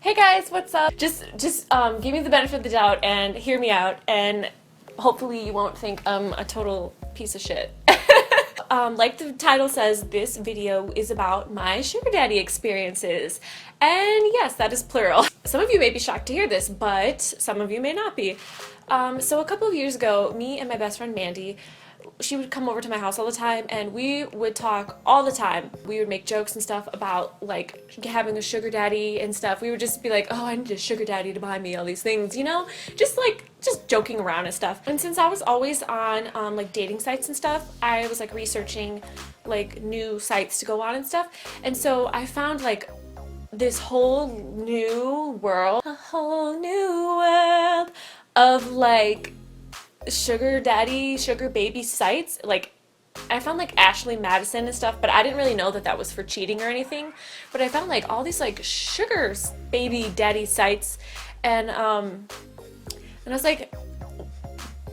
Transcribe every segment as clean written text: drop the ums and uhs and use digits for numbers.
Hey guys, what's up? Just give me the benefit of the doubt and hear me out, and hopefully you won't think I'm a total piece of shit. Like the title says, this video is about my sugar daddy experiences. And yes, that is plural. Some of you may be shocked to hear this, but some of you may not be. So a couple of years ago, me and my best friend Mandy, she would come over to my house all the time and we would talk all the time. We would make jokes and stuff about like having a sugar daddy and stuff. We would just be like, oh, I need a sugar daddy to buy me all these things, you know? Just joking around and stuff. And since I was always on like dating sites and stuff, I was like researching like new sites to go on and stuff. And so I found like this whole new world, a whole new world of like sugar daddy, sugar baby sites. Like I found like Ashley Madison and stuff, but I didn't really know that that was for cheating or anything. But I found like all these like sugar baby daddy sites, and I was like,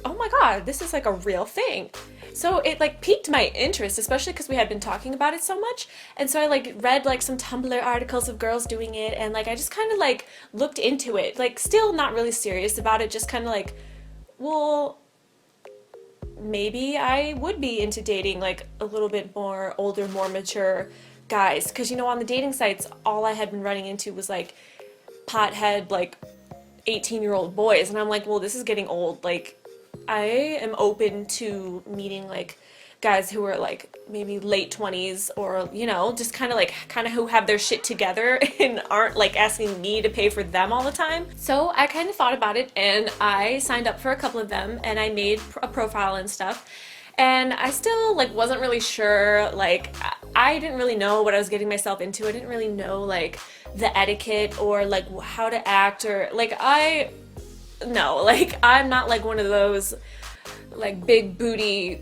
oh my god, this is like a real thing. So it like piqued my interest, especially because we had been talking about it so much. And so I like read like some Tumblr articles of girls doing it, and like I just kind of like looked into it, like still not really serious about it, just kind of like, well, maybe I would be into dating like a little bit more older, more mature guys. Because, you know, on the dating sites, all I had been running into was like pothead, like 18-year-old boys. And I'm like, well, this is getting old. Like, I am open to meeting like guys who are like maybe late 20s, or, you know, just kind of who have their shit together and aren't like asking me to pay for them all the time. So I kind of thought about it and I signed up for a couple of them and I made a profile and stuff. And I still like wasn't really sure, like I didn't really know what I was getting myself into. I didn't really know like the etiquette or like how to act, or like I'm not like one of those like big booty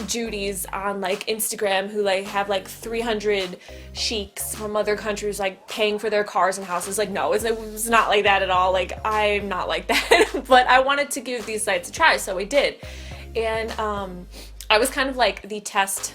Judies on like Instagram who like have like 300 sheiks from other countries like paying for their cars and houses. Like, no, it was not like that at all. Like, I'm not like that. But I wanted to give these sites a try, so I did. And I was kind of like the test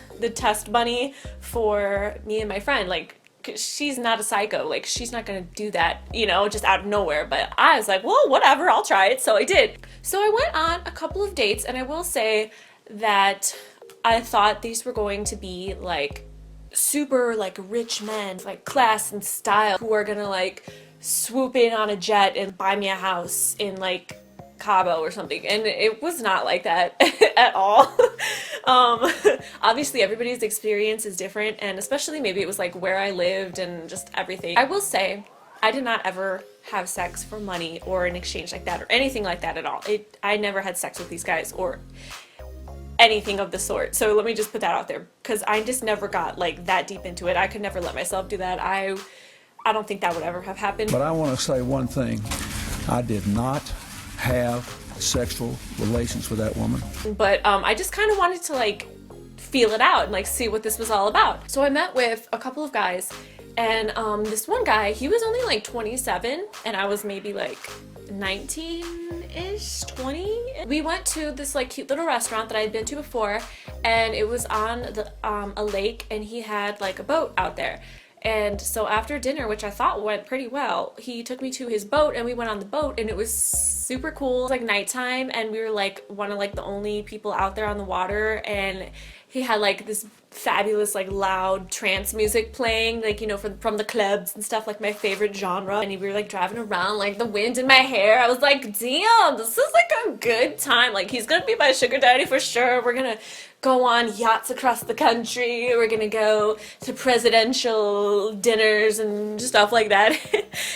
bunny for me and my friend. Like, she's not a psycho, like she's not gonna do that, you know, just out of nowhere. But I was like, well, whatever, I'll try it. So I did. So I went on a couple of dates, and I will say that I thought these were going to be like super like rich men, like class and style, who are gonna like swoop in on a jet and buy me a house in like Cabo or something. And it was not like that at all. Obviously everybody's experience is different, and especially maybe it was like where I lived and just everything. I will say I did not ever have sex for money or in exchange like that or anything like that at all. I never had sex with these guys or anything of the sort. So let me just put that out there, because I just never got like that deep into it. I could never let myself do that. I don't think that would ever have happened. But I want to say one thing. I did not have sexual relations with that woman. But I just kind of wanted to like feel it out and like see what this was all about. So I met with a couple of guys, and this one guy, he was only like 27 and I was maybe like 19-ish, 20. We went to this like cute little restaurant that I had been to before, and it was on the a lake, and he had like a boat out there. And so after dinner, which I thought went pretty well, he took me to his boat and we went on the boat, and it was super cool. It was like nighttime and we were like one of like the only people out there on the water, and he had like this fabulous like loud trance music playing, like, you know, from the clubs and stuff, like my favorite genre. And we were like driving around, like the wind in my hair. I was like, damn, this is like a good time. Like, he's gonna be my sugar daddy for sure. We're gonna go on yachts across the country. We're gonna go to presidential dinners and stuff like that.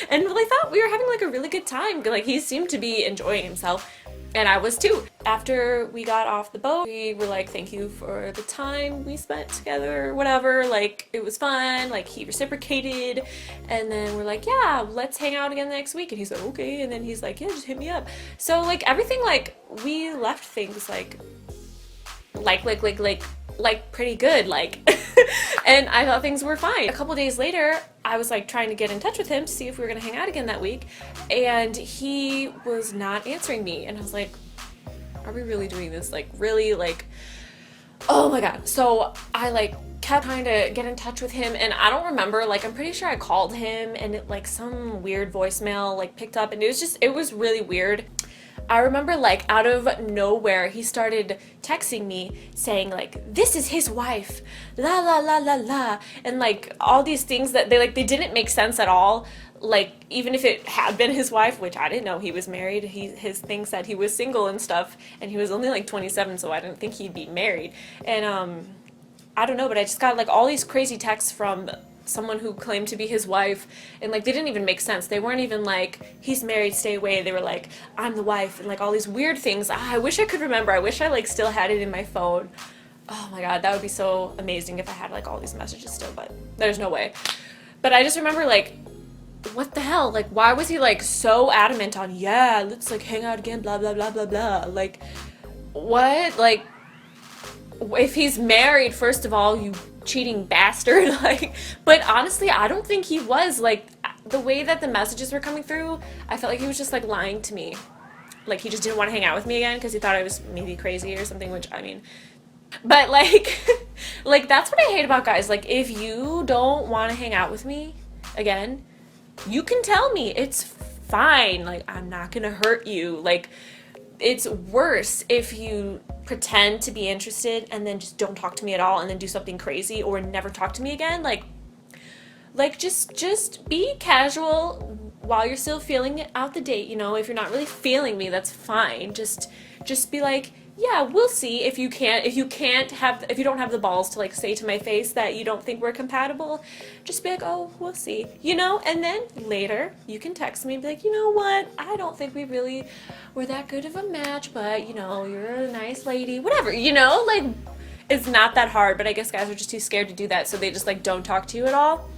And I thought we were having like a really good time. Like, he seemed to be enjoying himself. And I was too. After we got off the boat, we were like, thank you for the time we spent together, whatever. Like, it was fun. Like, he reciprocated. And then we're like, yeah, let's hang out again next week. And he's like, okay. And then he's like, yeah, just hit me up. So like everything, like we left things like pretty good, like. And I thought things were fine. A couple days later, I was like trying to get in touch with him to see if we were gonna hang out again that week, and he was not answering me. And I was like, are we really doing this? Like, really? Like, oh my god. So I like kept trying to get in touch with him, and I don't remember, like, I'm pretty sure I called him and it, like, some weird voicemail like picked up, and it was really weird. I remember, like, out of nowhere he started texting me saying, like, this is his wife, la la la la la, and like all these things that they didn't make sense at all. Like, even if it had been his wife, which I didn't know he was married, his thing said he was single and stuff, and he was only like 27, so I didn't think he'd be married. And I don't know, but I just got like all these crazy texts from someone who claimed to be his wife, and like they didn't even make sense. They weren't even like, he's married, stay away. They were like, I'm the wife, and like all these weird things. I wish I could remember. I wish I like still had it in my phone. Oh my god, that would be so amazing if I had like all these messages still, but there's no way. But I just remember, like, what the hell? Like, why was he like so adamant on, yeah, let's like hang out again, blah blah blah blah blah? Like, what? Like, if he's married, first of all, you cheating bastard. Like, but honestly, I don't think he was. Like, the way that the messages were coming through, I felt like he was just like lying to me. Like, he just didn't want to hang out with me again because he thought I was maybe crazy or something, which I mean, but like like that's what I hate about guys. Like, if you don't want to hang out with me again, you can tell me. It's fine. Like, I'm not gonna hurt you. Like, it's worse if you pretend to be interested and then just don't talk to me at all and then do something crazy or never talk to me again. Like just be casual while you're still feeling out the date, you know. If you're not really feeling me, that's fine. Just be like, yeah, we'll see. If you don't have the balls to like say to my face that you don't think we're compatible, just be like, oh, we'll see, you know. And then later you can text me and be like, you know what, I don't think we really were that good of a match, but you know, you're a nice lady, whatever, you know. Like, it's not that hard. But I guess guys are just too scared to do that, so they just like don't talk to you at all,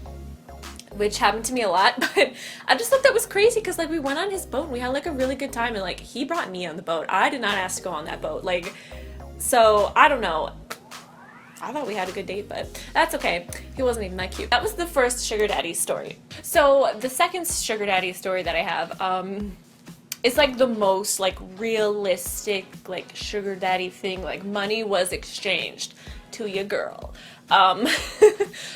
which happened to me a lot. But I just thought that was crazy because like we went on his boat and we had like a really good time, and like he brought me on the boat. I did not ask to go on that boat. Like, so I don't know. I thought we had a good date, but that's okay. He wasn't even that cute. That was the first sugar daddy story. So the second sugar daddy story that I have, it's like the most like realistic like sugar daddy thing. Like, money was exchanged to your girl.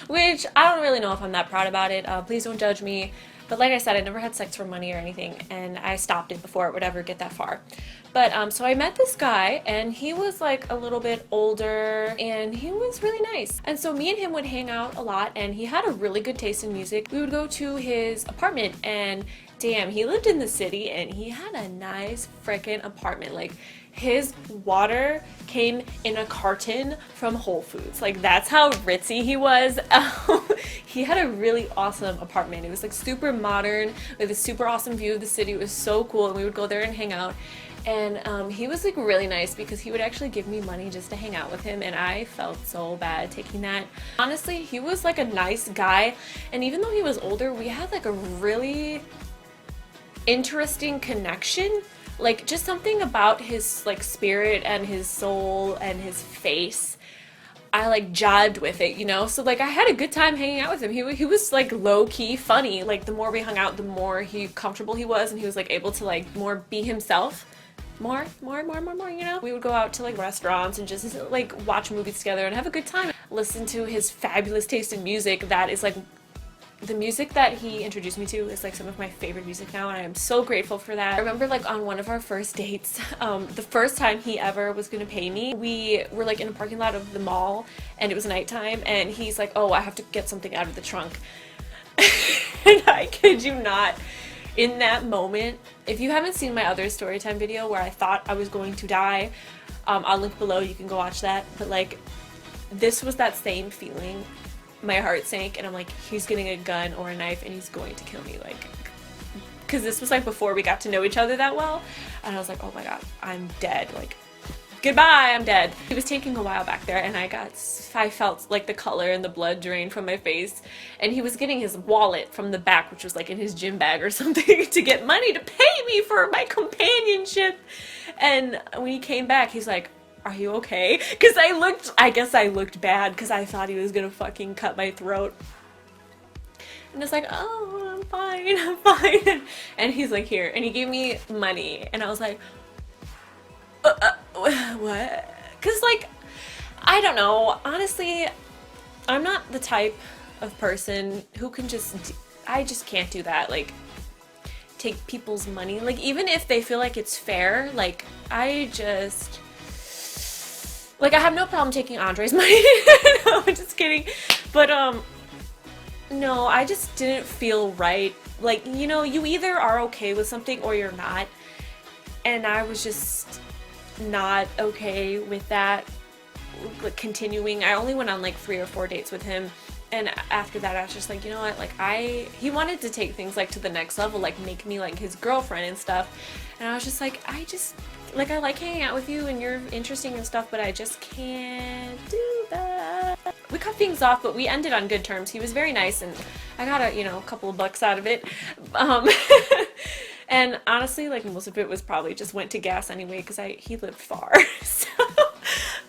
Which I don't really know if I'm that proud about it. Please don't judge me. But like I said, I never had sex for money or anything, and I stopped it before it would ever get that far. But so I met this guy, and he was like a little bit older, and he was really nice. And so me and him would hang out a lot, and he had a really good taste in music. We would go to his apartment, and damn, he lived in the city, and he had a nice freaking apartment. Like, his water came in a carton from Whole Foods. Like, that's how ritzy he was. He had a really awesome apartment. It was like super modern with a super awesome view of the city. It was so cool, and we would go there and hang out. And he was like really nice because he would actually give me money just to hang out with him, and I felt so bad taking that. Honestly, he was like a nice guy, and even though he was older, we had like a really interesting connection. Like, just something about his like spirit and his soul and his face, I like jived with it, you know. So like I had a good time hanging out with him. He was like low-key funny. Like, the more we hung out, the more comfortable he was, and he was like able to like more be himself. More, you know. We would go out to like restaurants and just like watch movies together and have a good time. Listen to his fabulous taste in music. That is like, the music that he introduced me to is like some of my favorite music now, and I am so grateful for that. I remember like on one of our first dates, the first time he ever was gonna pay me, we were like in a parking lot of the mall, and it was nighttime, and he's like, oh, I have to get something out of the trunk. And I kid you not, in that moment, if you haven't seen my other storytime video where I thought I was going to die, I'll link below, you can go watch that. But like, this was that same feeling. My heart sank, and I'm like, he's getting a gun or a knife and he's going to kill me. Like, because this was like before we got to know each other that well, and I was like, oh my god, I'm dead. Like, goodbye, I'm dead. It was taking a while back there, and I felt like the color and the blood drain from my face, and he was getting his wallet from the back, which was like in his gym bag or something, to get money to pay me for my companionship. And when he came back, he's like, are you okay? Because I guess I looked bad because I thought he was gonna fucking cut my throat. And it's like, oh, I'm fine. And he's like, here. And he gave me money. And I was like, what? Because like, I don't know. Honestly, I'm not the type of person who can I just can't do that. Like, take people's money. Like, even if they feel like it's fair, like, I have no problem taking Andre's money. No, I'm just kidding. But, no, I just didn't feel right. Like, you know, you either are okay with something or you're not. And I was just not okay with that, like, continuing. I only went on like 3 or 4 dates with him. And after that, I was just like, you know what, like, he wanted to take things, like, to the next level, like, make me, like, his girlfriend and stuff. And I was just like, I like hanging out with you and you're interesting and stuff, but I just can't do that. We cut things off, but we ended on good terms. He was very nice, and I got a couple of bucks out of it. And honestly, like, most of it was probably just went to gas anyway, because he lived far. So,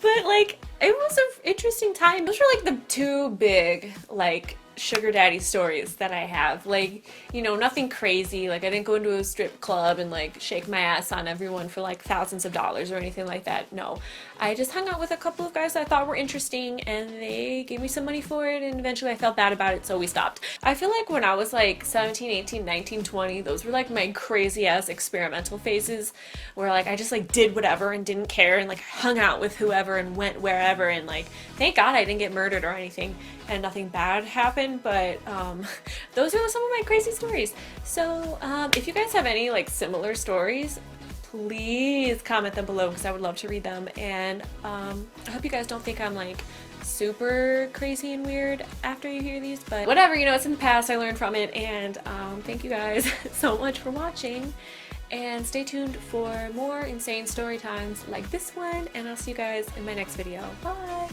but, like, it was an interesting time. Those were, like, the 2 big, like, sugar daddy stories that I have. Like, you know, nothing crazy. Like, I didn't go into a strip club and, like, shake my ass on everyone for, like, thousands of dollars or anything like that. No. I just hung out with a couple of guys that I thought were interesting, and they gave me some money for it, and eventually I felt bad about it, so we stopped. I feel like when I was, like, 17, 18, 19, 20, those were, like, my crazy-ass experimental phases, where, like, I just, like, did whatever and didn't care, and, like, hung out with whoever and went wherever, and, like, thank God I didn't get murdered or anything, and nothing bad happened. But those are some of my crazy stories. So if you guys have any, like, similar stories, please comment them below, because I would love to read them. And I hope you guys don't think I'm, like, super crazy and weird after you hear these, but whatever, you know, it's in the past. I learned from it. And thank you guys so much for watching, and stay tuned for more insane story times like this one, and I'll see you guys in my next video. Bye.